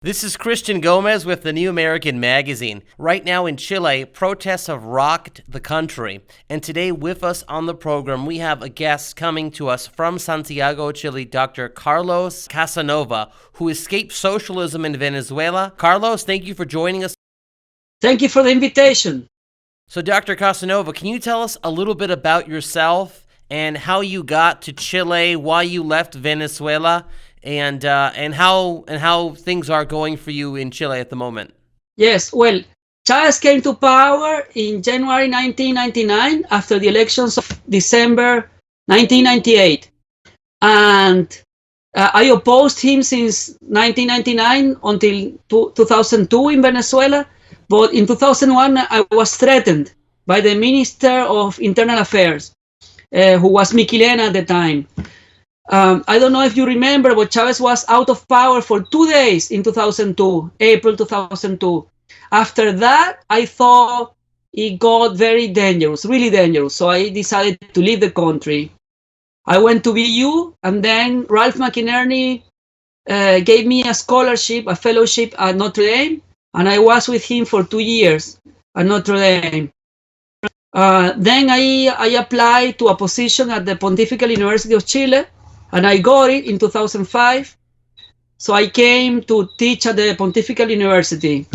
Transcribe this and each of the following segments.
This is Christian Gomez with the New American Magazine. Right now in Chile, protests have rocked the country. And today with us on the program, we have a guest coming to us from Santiago, Chile, Dr. Carlos Casanova, who escaped socialism in Venezuela. Carlos, thank you for joining us. Thank you for the invitation. So, Dr. Casanova, can you tell us a little bit about yourself and how you got to Chile, why you left Venezuela, and how things are going for you in Chile at the moment? Yes, well, Chavez came to power in January 1999 after the elections of December 1998. And I opposed him since 1999 until 2002 in Venezuela. But in 2001, I was threatened by the Minister of Internal Affairs, who was Miquelena at the time. I don't know if you remember, but Chavez was out of power for 2 days in 2002, April 2002. After that, I thought it got very dangerous, really dangerous. So I decided to leave the country. I went to BU, and then Ralph McInerney gave me a scholarship, a fellowship at Notre Dame, and I was with him for 2 years at Notre Dame. Then I applied to a position at the Pontifical University of Chile, and I got it in 2005. So I came to teach at the Pontifical University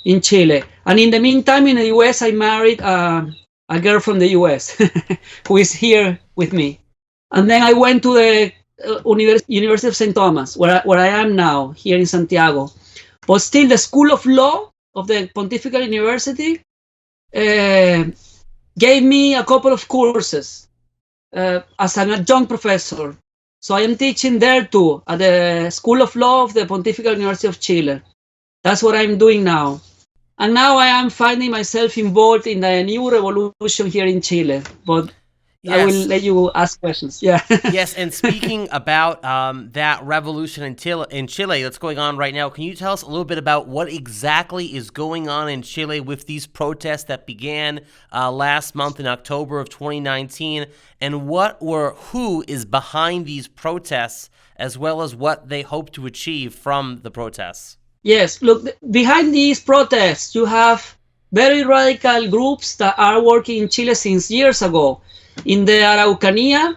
in Chile. And in the meantime, in the US, I married a girl from the US who is here with me. And then I went to the University of Santo Tomás, where I am now, here in Santiago. But still, the School of Law of the Pontifical University gave me a couple of courses as an adjunct professor. So I am teaching there too, at the School of Law of the Pontifical University of Chile. That's what I'm doing now. And now I am finding myself involved in the new revolution here in Chile. But yes. I will let you ask questions. Yeah. Yes, and speaking about that revolution in Chile that's going on right now, can you tell us a little bit about what exactly is going on in Chile with these protests that began last month in October of 2019, and who is behind these protests, as well as what they hope to achieve from the protests? Yes, look, behind these protests, you have very radical groups that are working in Chile since years ago. In the Araucanía,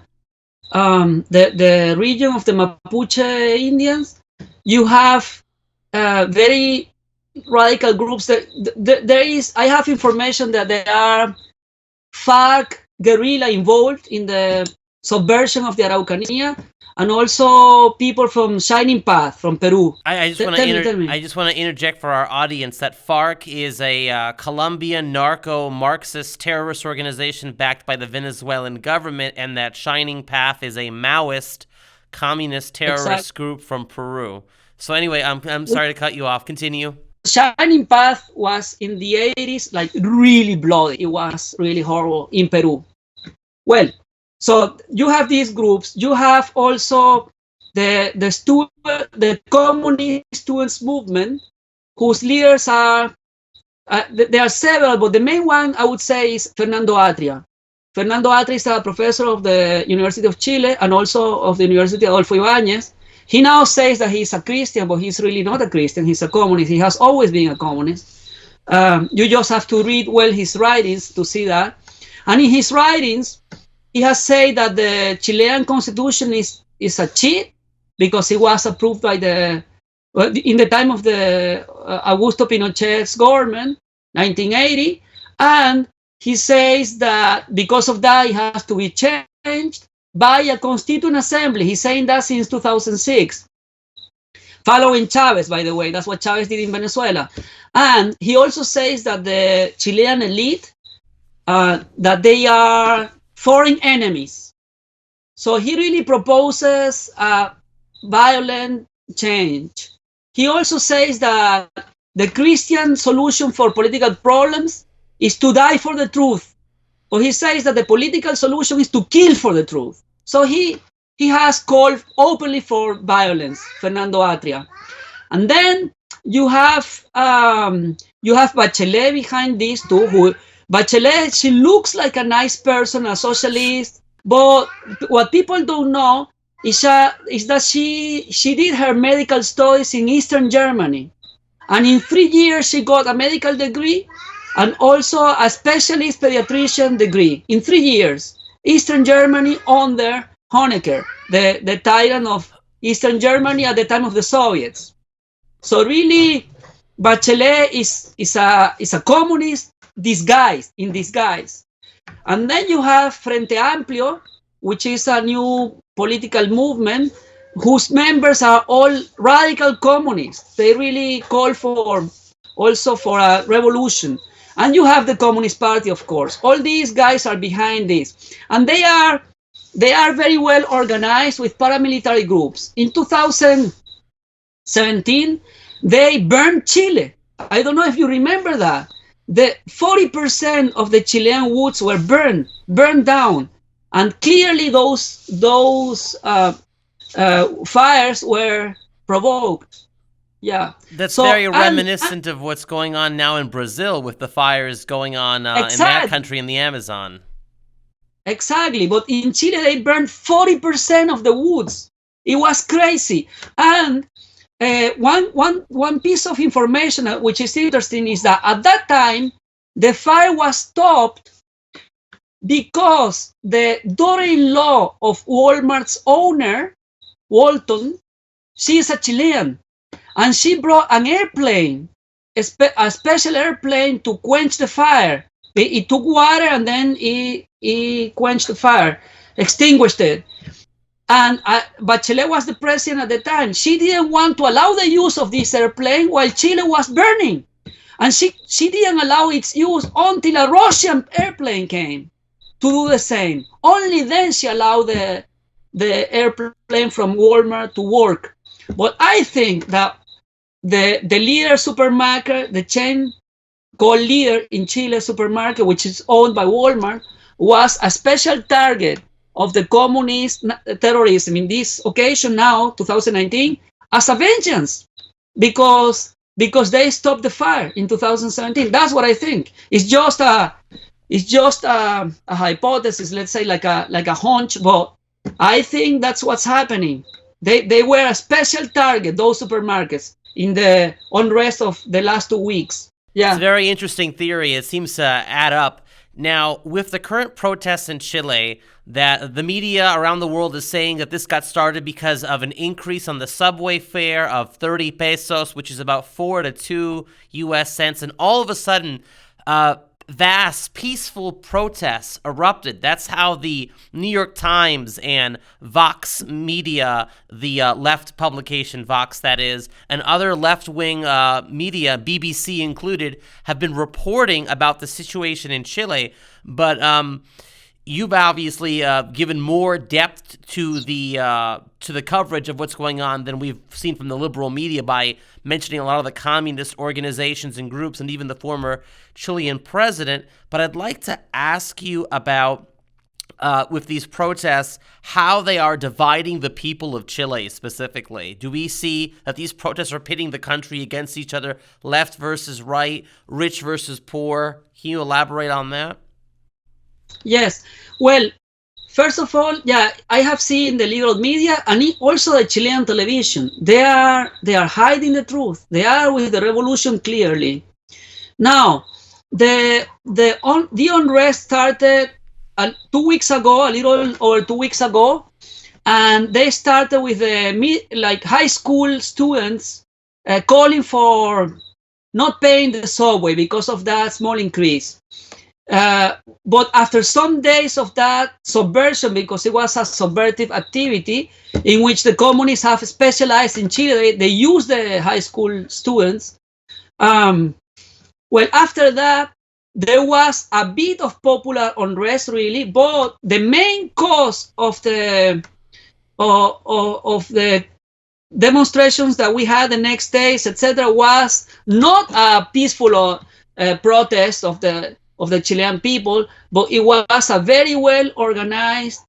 the region of the Mapuche Indians, you have very radical groups. I have information that there are FARC guerrilla involved in the subversion of the Araucanía, and also people from Shining Path from Peru. I just want to interject for our audience that FARC is a Colombian narco-Marxist terrorist organization backed by the Venezuelan government, and that Shining Path is a Maoist communist terrorist group from Peru. So anyway, I'm sorry to cut you off. Continue. Shining Path was in the 80s, like really bloody. It was really horrible in Peru. Well, so you have these groups. You have also the communist students movement, whose leaders are there are several, but the main one I would say is Fernando Atria. Fernando Atria is a professor of the University of Chile and also of the University Adolfo Ibáñez. He now says that he's a Christian, but he's really not a Christian. He's a communist. He has always been a communist. You just have to read well his writings to see that. And in his writings, he has said that the Chilean constitution is a cheat because it was approved by in the time of the Augusto Pinochet's government, 1980, and he says that because of that it has to be changed by a constituent assembly. He's saying that since 2006, following Chavez, by the way. That's what Chavez did in Venezuela. And he also says that the Chilean elite, that they are foreign enemies. So he really proposes a violent change. He also says that the Christian solution for political problems is to die for the truth. But he says that the political solution is to kill for the truth. So he has called openly for violence, Fernando Atria. And then you have Bachelet behind this too, Bachelet, she looks like a nice person, a socialist, but what people don't know is that she did her medical studies in Eastern Germany. And in 3 years, she got a medical degree and also a specialist pediatrician degree in 3 years. Eastern Germany under Honecker, the tyrant of Eastern Germany at the time of the Soviets. So really, Bachelet is a communist in disguise. And then you have Frente Amplio, which is a new political movement whose members are all radical communists. They really call for a revolution. And you have the Communist Party, of course. All these guys are behind this. And they are very well organized with paramilitary groups. In 2017, they burned Chile. I don't know if you remember that. The 40% of the Chilean woods were burned down. And clearly those fires were provoked. Yeah, that's very reminiscent of what's going on now in Brazil with the fires going on in that country in the Amazon. Exactly, but in Chile they burned 40% of the woods. It was crazy. And one piece of information which is interesting is that at that time the fire was stopped because the daughter-in-law of Walmart's owner, Walton, she is a Chilean. And she brought an airplane, a special airplane to quench the fire. It took water and then it quenched the fire, extinguished it. And Bachelet was the president at the time. She didn't want to allow the use of this airplane while Chile was burning. And she didn't allow its use until a Russian airplane came to do the same. Only then she allowed the airplane from Walmart to work. But I think that the Líder supermarket, the chain called Líder in Chile supermarket, which is owned by Walmart, was a special target of the communist terrorism in this occasion now, 2019, as a vengeance because they stopped the fire in 2017. That's what I think. It's just a hypothesis, let's say like a hunch, but I think that's what's happening. They were a special target, those supermarkets, in the unrest of the last 2 weeks. Yeah. It's a very interesting theory. It seems to add up. Now, with the current protests in Chile, that the media around the world is saying that this got started because of an increase on the subway fare of 30 pesos, which is about 4 to 2 U.S. cents. And all of a sudden, vast, peaceful protests erupted. That's how the New York Times and Vox Media, the left publication Vox, that is, and other left-wing media, BBC included, have been reporting about the situation in Chile. But you've obviously given more depth to the coverage of what's going on than we've seen from the liberal media by mentioning a lot of the communist organizations and groups and even the former Chilean president. But I'd like to ask you about, with these protests, how they are dividing the people of Chile specifically. Do we see that these protests are pitting the country against each other, left versus right, rich versus poor? Can you elaborate on that? Yes. Well, first of all, yeah, I have seen the liberal media and also the Chilean television. They are hiding the truth. They are with the revolution clearly. Now, the unrest started 2 weeks ago, a little over 2 weeks ago, and they started with the high school students calling for not paying the subway because of that small increase. But after some days of that subversion, because it was a subversive activity in which the communists have specialized in Chile, they use the high school students. Well, after that, there was a bit of popular unrest, really, but the main cause of the demonstrations that we had the next days, etc., was not a peaceful protest of the Chilean people, but it was a very well organized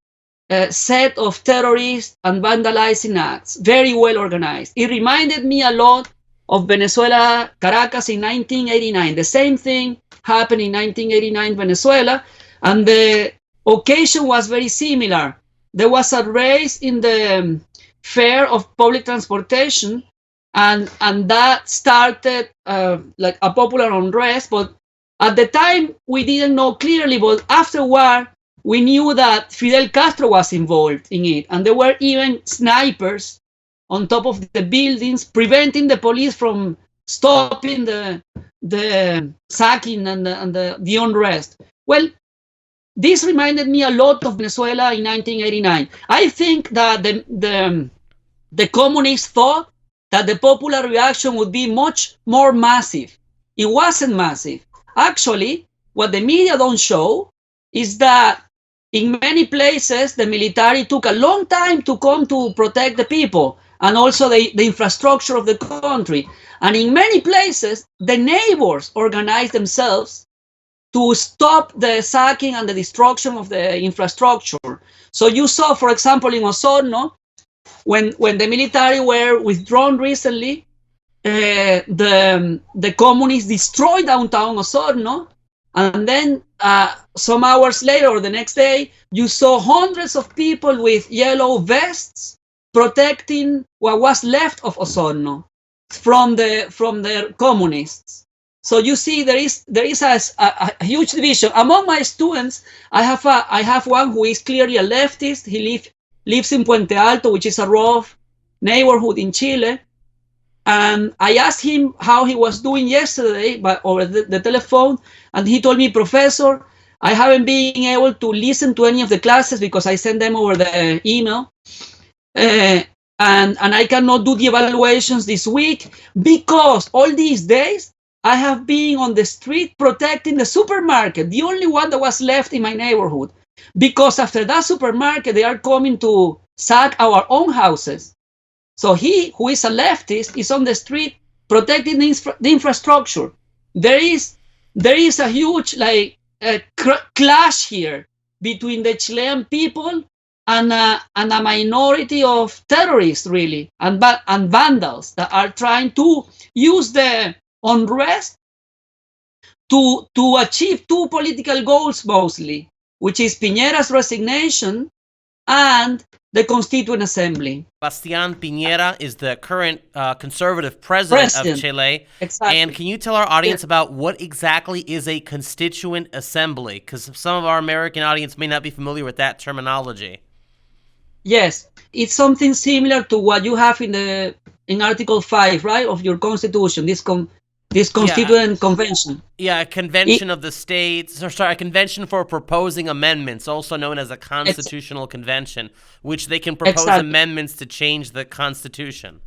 set of terrorist and vandalizing acts, very well organized. It reminded me a lot of Venezuela, Caracas in 1989. The same thing happened in 1989 Venezuela, and the occasion was very similar. There was a raise in the fare of public transportation, and that started like a popular unrest. But at the time, we didn't know clearly, but afterward, we knew that Fidel Castro was involved in it, and there were even snipers on top of the buildings, preventing the police from stopping the sacking and the unrest. Well, this reminded me a lot of Venezuela in 1989. I think that the communists thought that the popular reaction would be much more massive. It wasn't massive. Actually, what the media don't show is that in many places, the military took a long time to come to protect the people and also the infrastructure of the country. And in many places, the neighbors organized themselves to stop the sacking and the destruction of the infrastructure. So you saw, for example, in Osorno, when the military were withdrawn recently, the communists destroyed downtown Osorno, and then some hours later or the next day, you saw hundreds of people with yellow vests protecting what was left of Osorno from the communists. So you see, there is a huge division among my students. I have one who is clearly a leftist. He lives in Puente Alto, which is a rough neighborhood in Chile. And I asked him how he was doing yesterday over the telephone, and he told me, Professor, I haven't been able to listen to any of the classes because I sent them over the email, and I cannot do the evaluations this week because all these days I have been on the street protecting the supermarket, the only one that was left in my neighborhood, because after that supermarket, they are coming to sack our own houses. So he, who is a leftist, is on the street protecting the infrastructure. There is a huge clash here between the Chilean people and a minority of terrorists, really, and vandals that are trying to use the unrest to achieve two political goals mostly, which is Piñera's resignation and the Constituent Assembly. Bastián Piñera is the current conservative president of Chile. Exactly. And can you tell our audience about what exactly is a Constituent Assembly? Because some of our American audience may not be familiar with that terminology. Yes, it's something similar to what you have in Article 5, right, of your Constitution, this Constituent Convention. Yeah, a convention of the states, a convention for proposing amendments, also known as a constitutional convention, which they can propose amendments to change the constitution.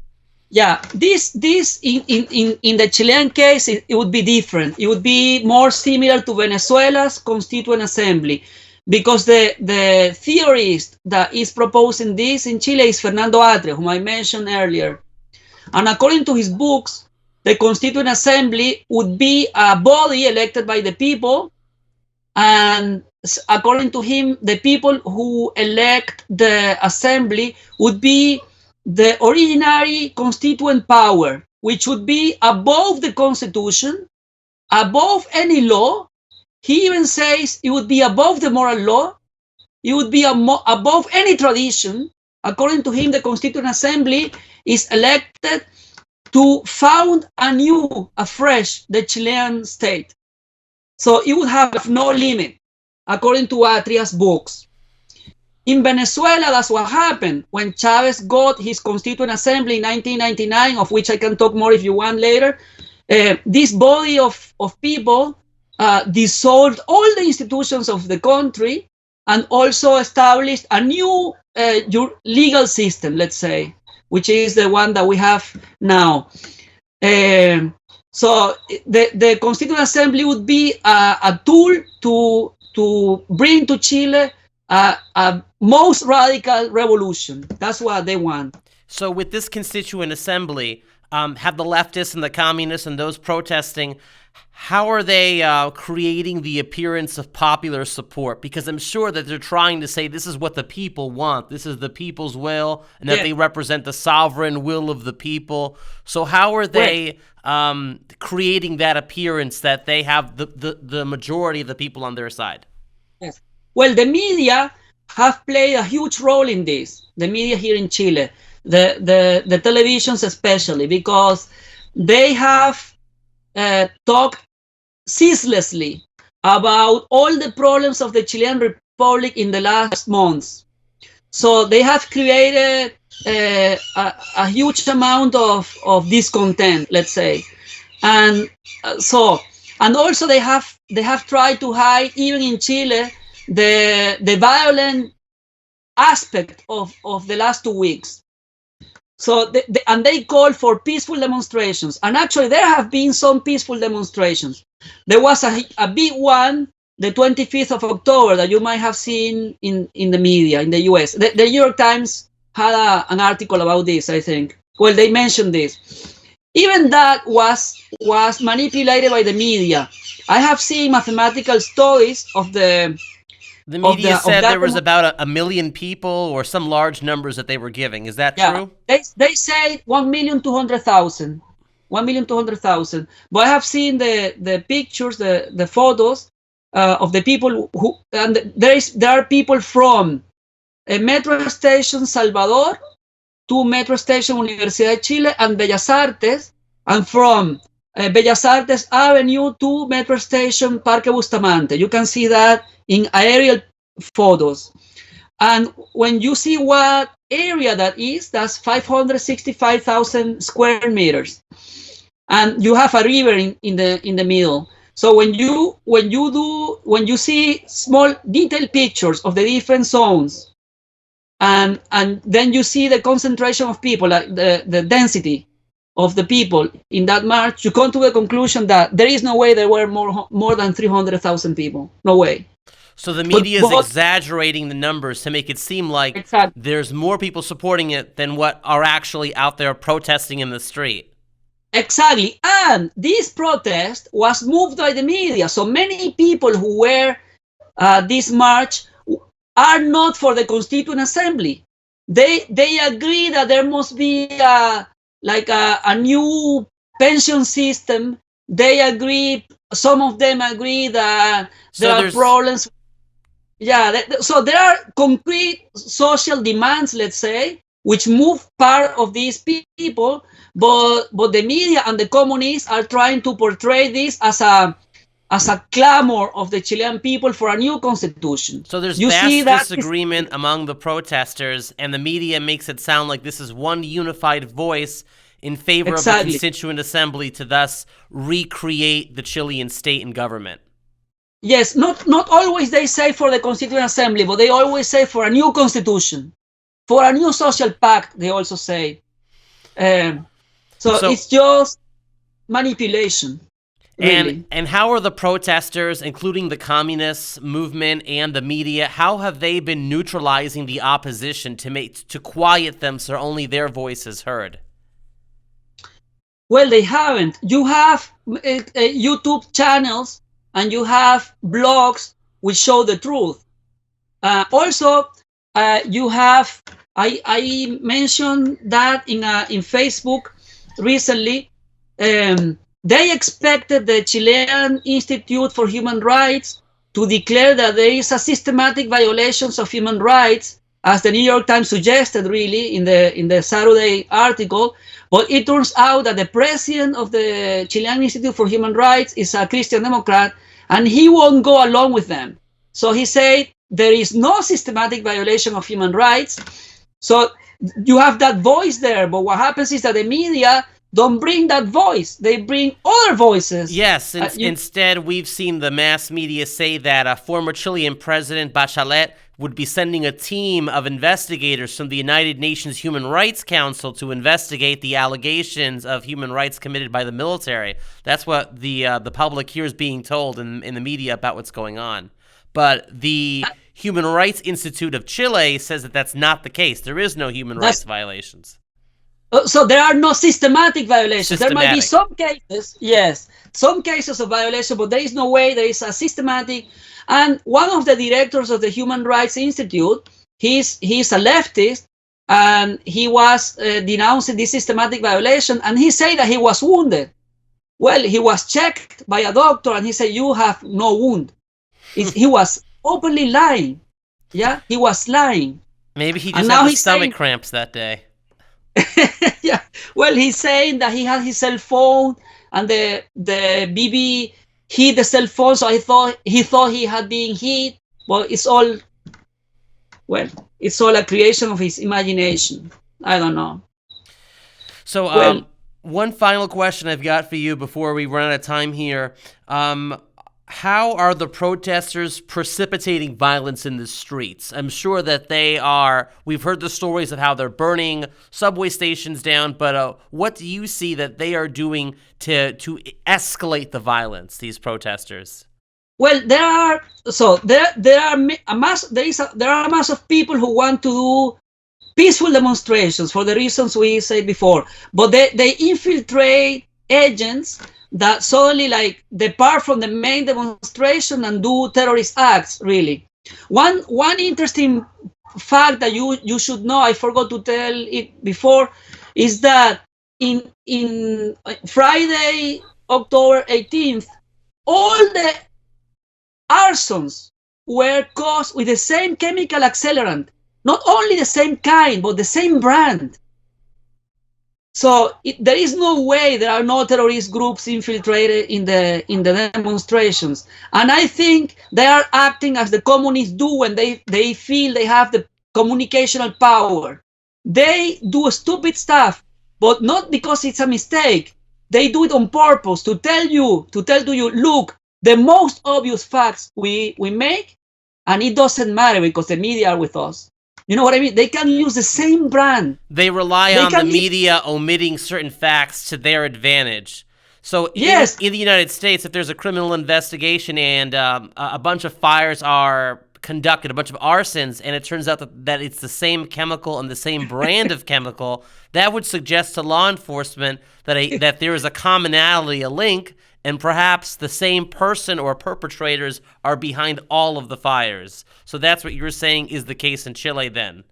Yeah, this in the Chilean case, it would be different. It would be more similar to Venezuela's Constituent Assembly, because the theorist that is proposing this in Chile is Fernando Atria, whom I mentioned earlier. And according to his books, the Constituent Assembly would be a body elected by the people, and according to him, the people who elect the assembly would be the ordinary constituent power, which would be above the Constitution, above any law. He even says it would be above the moral law. It would be above any tradition. According to him, the Constituent Assembly is elected to found afresh, the Chilean state. So it would have no limit, according to Atria's books. In Venezuela, that's what happened. When Chavez got his Constituent Assembly in 1999, of which I can talk more if you want later, this body of people dissolved all the institutions of the country and also established a new legal system, let's say, which is the one that we have now. So the Constituent Assembly would be a tool to bring to Chile a most radical revolution. That's what they want. So with this Constituent Assembly, have the leftists and the communists and those protesting, how are they creating the appearance of popular support? Because I'm sure that they're trying to say this is what the people want. This is the people's will, and that they represent the sovereign will of the people. So how are they creating that appearance that they have the majority of the people on their side? Yes. Well, the media have played a huge role in this, the media here in Chile. the televisions especially, because they have talked ceaselessly about all the problems of the Chilean Republic in the last months. So they have created a huge amount of discontent, let's say, and and also they have tried to hide, even in Chile, the violent aspect of the last 2 weeks. So and they call for peaceful demonstrations, and actually there have been some peaceful demonstrations. There was a big one, the 25th of October, that you might have seen in the media in the US. The New York Times had an article about this, I think. Well, they mentioned this. Even that was manipulated by the media. I have seen mathematical studies of the media said there was about a million people or some large numbers that they were giving. Is that true? They say 1,200,000. 1,200,000. But I have seen the pictures, the photos of the people who, and there are people from a metro station Salvador to metro station Universidad de Chile and Bellas Artes, and from Bellas Artes Avenue to metro station Parque Bustamante. You can see that in aerial photos. And when you see what area that is, that's 565,000 square meters. And you have a river in the middle. So when you see small detailed pictures of the different zones, and then you see the concentration of people, like the density of the people in that march, you come to the conclusion that there is no way there were more than 300,000 people. No way. So the media is exaggerating the numbers to make it seem like there's more people supporting it than what are actually out there protesting in the street. Exactly. And this protest was moved by the media. So many people who were this march are not for the Constituent Assembly. They agree that there must be a new pension system. They agree, some of them agree that there are problems. Yeah, so there are concrete social demands, let's say, which move part of these people, but the media and the communists are trying to portray this as a clamor of the Chilean people for a new constitution. So there's vast disagreement among the protesters, and the media makes it sound like this is one unified voice in favor of the Constituent Assembly to thus recreate the Chilean state and government. Yes, not always they say for the Constituent Assembly, but they always say for a new constitution, for a new social pact, they also say. So it's just manipulation. Really. And how are the protesters, including the communist movement and the media, how have they been neutralizing the opposition to quiet them so only their voice is heard? Well, they haven't. You have YouTube channels and you have blogs which show the truth. Also, you have, I mentioned that in Facebook recently. They expected the Chilean Institute for Human Rights to declare that there is a systematic violations of human rights, as the New York Times suggested, really, in the Saturday article. But it turns out that the president of the Chilean Institute for Human Rights is a Christian Democrat, and he won't go along with them. So he said there is no systematic violation of human rights. So you have that voice there, but what happens is that the media don't bring that voice. They bring other voices. Yes, instead we've seen the mass media say that former Chilean President Bachelet would be sending a team of investigators from the United Nations Human Rights Council to investigate the allegations of human rights committed by the military. That's what the public here is being told in the media about what's going on. But the Human Rights Institute of Chile says that that's not the case. There is no human rights violations. So there are no systematic violations. There might be some cases, yes, some cases of violation, but there is no way there is a systematic. And one of the directors of the Human Rights Institute, he's a leftist, and he was denouncing this systematic violation, and he said that he was wounded. Well, he was checked by a doctor, and he said, you have no wound. He was openly lying. Yeah, he was lying. Maybe he just had the stomach cramps that day. Yeah. Well, he's saying that he had his cell phone and the BB hit the cell phone, so he thought he had been hit. Well, it's all a creation of his imagination. I don't know. So, Well, one final question I've got for you before we run out of time here. How are the protesters precipitating violence in the streets? I'm sure that they are. We've heard the stories of how they're burning subway stations down, but what do you see that they are doing to escalate the violence, these protesters? well, there are a mass of people who want to do peaceful demonstrations for the reasons we said before, but they infiltrate agents that suddenly like depart from the main demonstration and do terrorist acts. Really, one interesting fact that you should know, I forgot to tell it before, is that in Friday, October 18th, all the arsons were caused with the same chemical accelerant. Not only the same kind, but the same brand. So there is no way there are no terrorist groups infiltrated in the demonstrations. And I think they are acting as the communists do when they feel they have the communicational power. They do stupid stuff, but not because it's a mistake. They do it on purpose to tell you, look, the most obvious facts we make, and it doesn't matter because the media are with us. You know what I mean? They can use the same brand. They rely on the media omitting certain facts to their advantage. So yes, in the United States, if there's a criminal investigation and a bunch of fires are conducted, a bunch of arsons, and it turns out that it's the same chemical and the same brand of chemical, that would suggest to law enforcement that there is a commonality, a link, and perhaps the same person or perpetrators are behind all of the fires. So that's what you're saying is the case in Chile then?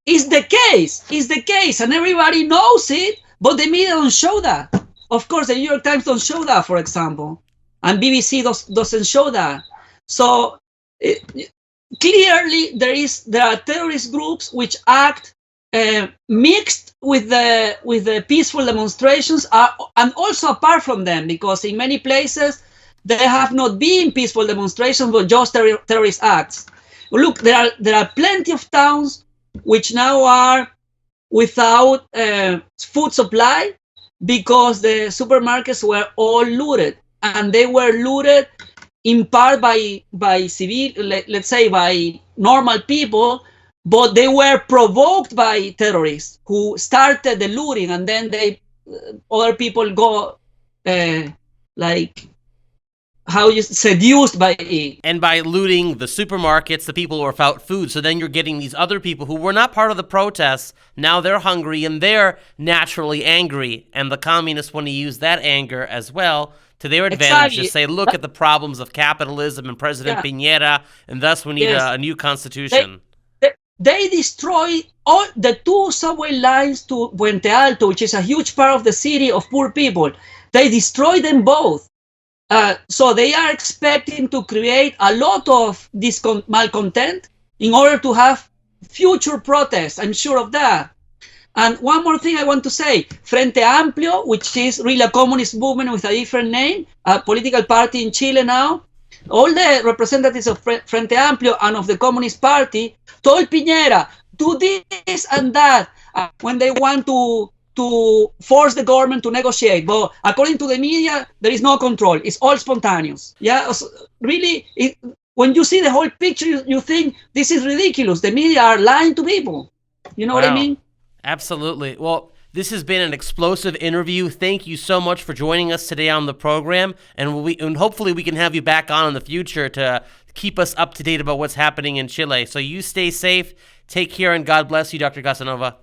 Is the case, and everybody knows it, but the media don't show that. Of course, the New York Times don't show that, for example, and BBC doesn't show that. So clearly there are terrorist groups which act mixed with the peaceful demonstrations, and also apart from them, because in many places there have not been peaceful demonstrations but just terrorist acts. Look, there are plenty of towns which now are without food supply because the supermarkets were all looted, and they were looted in part by civil, let's say by normal people, but they were provoked by terrorists who started the looting, and then other people go seduced by it. And by looting the supermarkets, the people who are without food. So then you're getting these other people who were not part of the protests. Now they're hungry and they're naturally angry. And the communists want to use that anger as well to their advantage to say, look at the problems of capitalism and President Piñera, and thus we need a new constitution. They destroyed all the 2 subway lines to Puente Alto, which is a huge part of the city of poor people. They destroyed them both. So they are expecting to create a lot of malcontent in order to have future protests. I'm sure of that. And one more thing I want to say, Frente Amplio, which is really a communist movement with a different name, a political party in Chile now, all the representatives of Frente Amplio and of the Communist Party told Piñera, do this and that, when they want to force the government to negotiate. But according to the media, there is no control. It's all spontaneous. Yeah, so really, when you see the whole picture, you think this is ridiculous. The media are lying to people. You know what I mean? Absolutely. Well, this has been an explosive interview. Thank you so much for joining us today on the program, and hopefully we can have you back on in the future to keep us up to date about what's happening in Chile. So you stay safe, take care, and God bless you, Dr. Casanova.